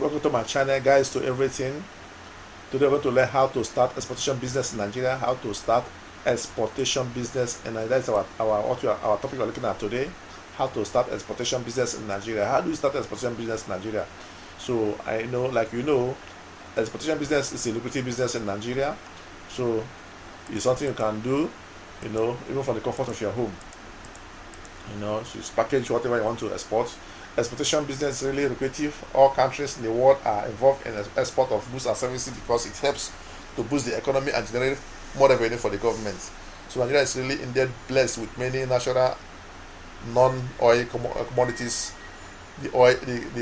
Welcome to my channel, guys, to everything. Today we're going to learn how to start exportation business in Nigeria, how to start exportation business, and that's our topic we're looking at today. How to start exportation business in Nigeria. How do you start exportation business in Nigeria? So I know, like exportation business is a lucrative business in Nigeria. So it's something you can do, even from the comfort of your home. So it's package whatever you want to export. Exportation business is really lucrative. All countries in the world are involved in the export of goods and services because it helps to boost the economy and generate more revenue for the government. So Nigeria is really indeed blessed with many natural non-oil commodities the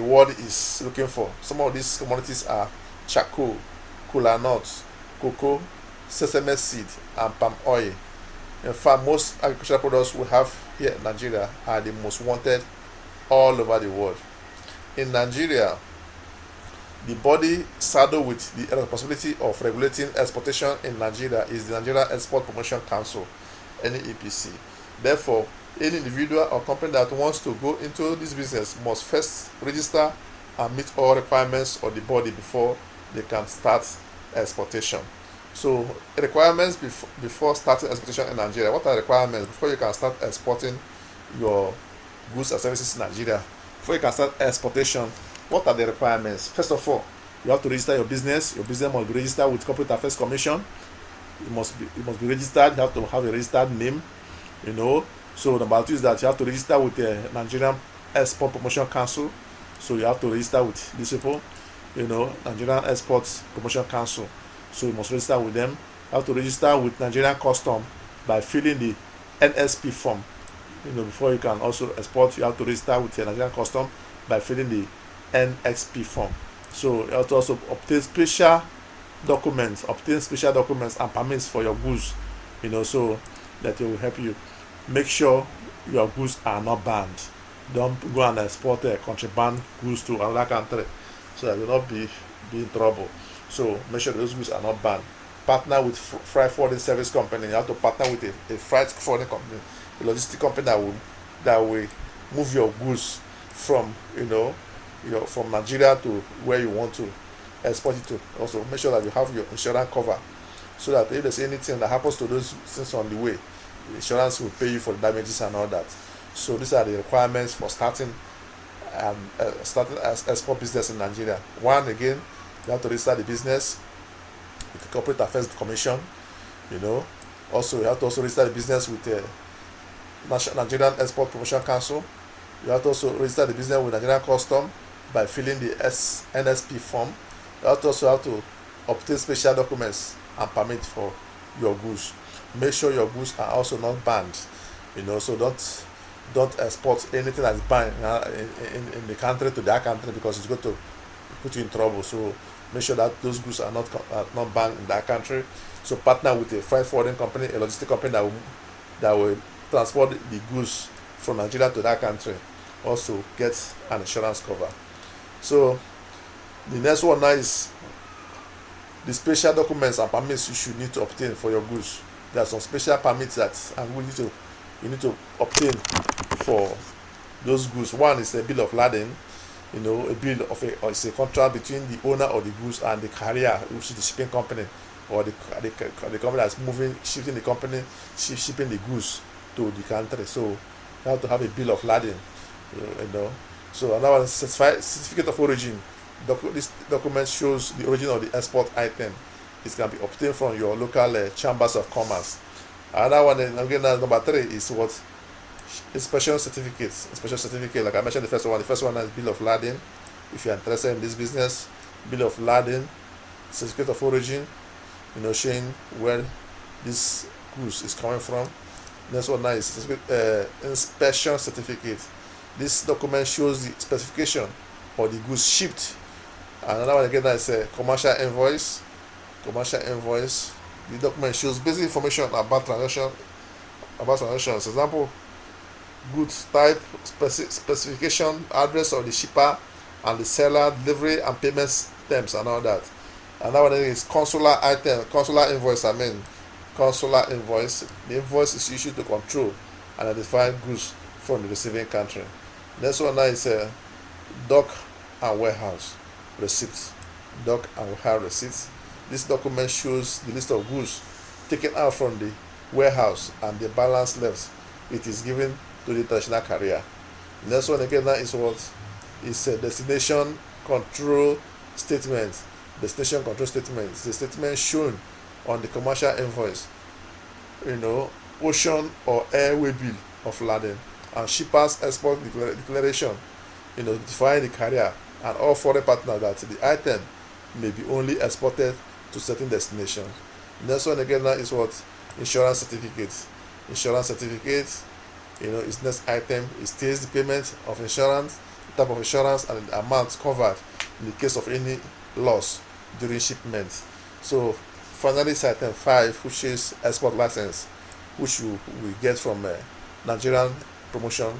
world is looking for. Some of these commodities are charcoal, kola nuts, cocoa, sesame seed, and palm oil. In fact, most agricultural products we have here in Nigeria are the most wanted all over the world. In Nigeria, the body saddled with the responsibility of regulating exportation in Nigeria is the Nigeria Export Promotion Council, NEPC. Therefore, any individual or company that wants to go into this business must first register and meet all requirements of the body before they can start exportation. So, requirements before starting exportation in Nigeria. What are the requirements before you can start exporting your goods and services in Nigeria? Before you can start exportation, what are the requirements? First of all, you have to register your business. Your business must be registered with Corporate Affairs Commission. It must be registered. You have to have a registered name. So number two is that you have to register with the Nigerian Export Promotion Council. So you have to register with these people. Nigerian Export Promotion Council. So you must register with them. You have to register with Nigerian Custom by filling the NSP form. Before you can also export, you have to register with the Nigerian Custom by filling the NXP form. So you have to also obtain special documents and permits for your goods, so that it will help you. Make sure your goods are not banned. Don't go and export contraband goods to another country, so that you will not be in trouble. So make sure those goods are not banned. Partner with freight forwarding service company. You have to partner with a freight forwarding company, a logistic company that will move your goods from from Nigeria to where you want to export it to. Also make sure that you have your insurance cover, so that if there's anything that happens to those things on the way, the insurance will pay you for the damages and all that. So these are the requirements for starting as export business in Nigeria. One, again, you have to register the business with the Corporate Affairs Commission. Also you have to also register the business with the Nigerian Export Promotion Council. You have to also register the business with Nigerian Custom by filling the NSP form. You also have to obtain special documents and permit for your goods. Make sure your goods are also not banned. So don't export anything that's banned in the country to that country, because it's going to put you in trouble. So make sure that those goods are not banned in that country. So partner with a freight forwarding company, a logistic company that will transport the goods from Nigeria to that country. Also get an insurance cover. So the next one now is the special documents and permits you should need to obtain for your goods. There are some special permits that you need to obtain for those goods. One is a bill of lading. A bill of it's a contract between the owner of the goods and the carrier, which is the shipping company, or the company that's shipping the goods to the country. So you have to have a bill of lading. So another one is certificate of origin. This document shows the origin of the export item. It can be obtained from your local chambers of commerce. Another one, again, number 3 is what? Inspection certificates. Inspection certificate, like I mentioned the first one. The first one is bill of lading. If you're interested in this business, bill of lading, certificate of origin, showing where this goods is coming from. Next one now is inspection certificate. This document shows the specification for the goods shipped. Another one again is a commercial invoice. The document shows basic information about transactions. Example: goods type, specification, address of the shipper and the seller, delivery and payment terms, and all that. Another one is consular invoice. Consular invoice. The invoice is issued to control and identify goods from the receiving country. Next one now is a dock and warehouse. receipt. Doc and hire receipts. This document shows the list of goods taken out from the warehouse and the balance left. It is given to the international carrier. The next one again now is what is a destination control statement. Destination control statement is the statement shown on the commercial invoice, ocean or airway bill of lading, and shippers export declaration, notifying the carrier and all foreign partners that the item may be only exported to certain destinations. Next one again now is what insurance certificate. Insurance certificate, its next item. It states the payment of insurance, the type of insurance, and the amount covered in the case of any loss during shipment. So finally, it's item 5, which is export license, which you will get from Nigerian Promotion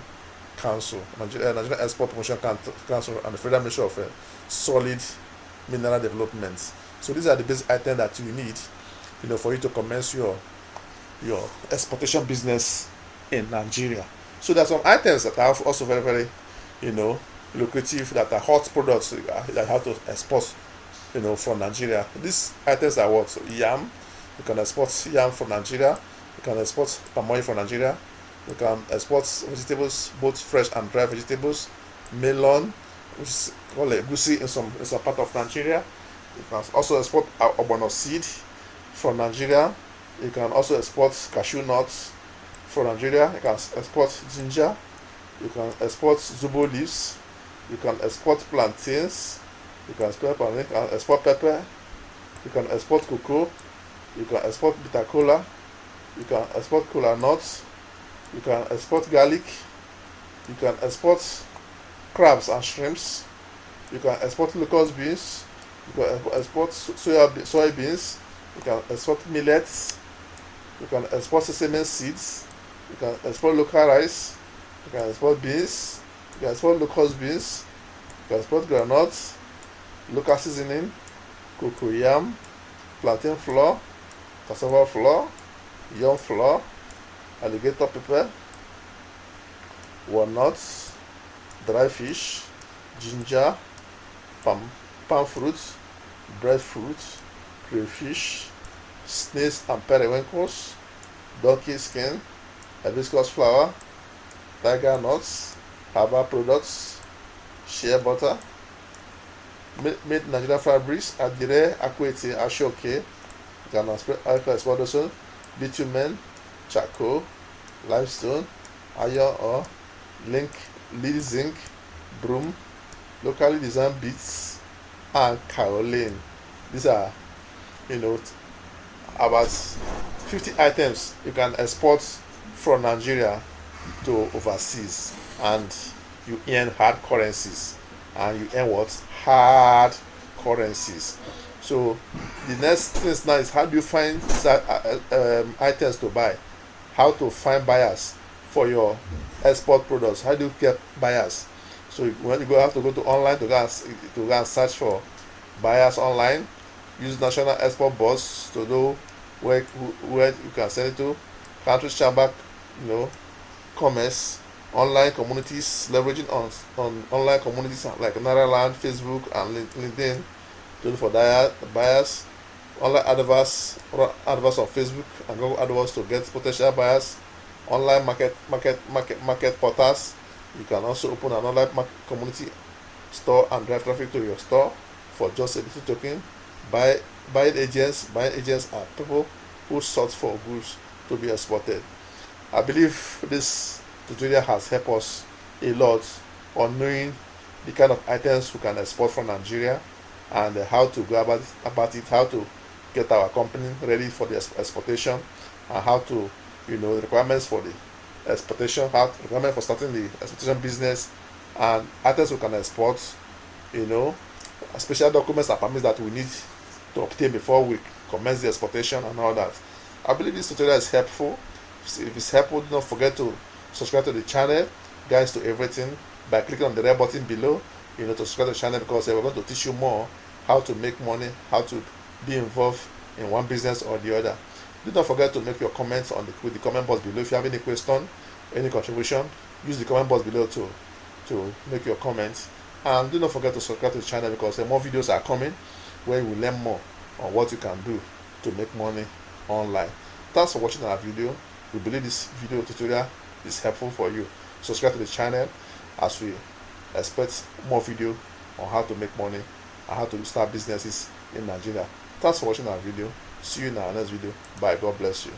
Council, Nigerian Export Promotion Council, and the Federal Ministry of Solid Mineral Development. So these are the basic items that you need, for you to commence your exportation business in Nigeria. So there are some items that are also very, very, lucrative, that are hot products that you have to export, from Nigeria. These items are what? So yam. You can export yam from Nigeria. You can export palm oil from Nigeria. You can export vegetables, both fresh and dry vegetables. Melon, which is called egusi in some part of Nigeria. You can also export ogbono seed from Nigeria. You can also export cashew nuts from Nigeria. You can export ginger. You can export zobo leaves. You can export plantains. You can export pepper. You can export cocoa. You can export bitter kola. You can export kola nuts. You can export garlic. You can export crabs and shrimps. You can export locust beans. You can export soybeans. You can export millets. You can export sesame seeds. You can export local rice. You can export beans. You can export locust beans. You can export groundnuts, local seasoning, cocoyam, plantain flour, cassava flour, yam flour, alligator pepper, walnuts, dry fish, ginger, palm fruit, breadfruit, crayfish, snails and periwinkles, donkey skin, hibiscus flower, tiger nuts, herbal products, shea butter, made Nigerian fabrics, adire, akwete, ashoke, export also, bitumen, charcoal, limestone, iron ore, lead zinc, broom, locally designed beads, and kaolin. These are, about 50 items you can export from Nigeria to overseas, and you earn hard currencies, and you earn what? Hard currencies. So the next thing now is, how do you find items to buy? How to find buyers for your export products? How do you get buyers? So when you have to go to online to go and search for buyers online. Use national export boards to know where you can send it to. Country chamber, commerce, online communities, leveraging on online communities like Naraland, Facebook, and LinkedIn to look for buyers. Online adverts on Facebook and Google AdWords to get potential buyers. Online market portals. You can also open an online community store and drive traffic to your store for just a little token. Buying agents are people who sort for goods to be exported. I believe this tutorial has helped us a lot on knowing the kind of items we can export from Nigeria, and how to go about it, how to get our company ready for the exportation, and how to, the requirements for the exportation, requirements for starting the exportation business, and items we can export, special documents and permits that we need to obtain before we commence the exportation and all that. I believe this tutorial is helpful. If it's helpful, do not forget to subscribe to the channel, Guys to Everything, by clicking on the red button below, to subscribe to the channel, because we're going to teach you more how to make money, how to be involved in one business or the other. Do not forget to make your comments with the comment box below. If you have any question, any contribution, use the comment box below to make your comments. And do not forget to subscribe to the channel, because more videos are coming where you will learn more on what you can do to make money online. Thanks for watching our video. We believe this video tutorial is helpful for you. Subscribe to the channel as we expect more video on how to make money and how to start businesses in Nigeria. Thanks for watching our video. See you in our next video. Bye. God bless you.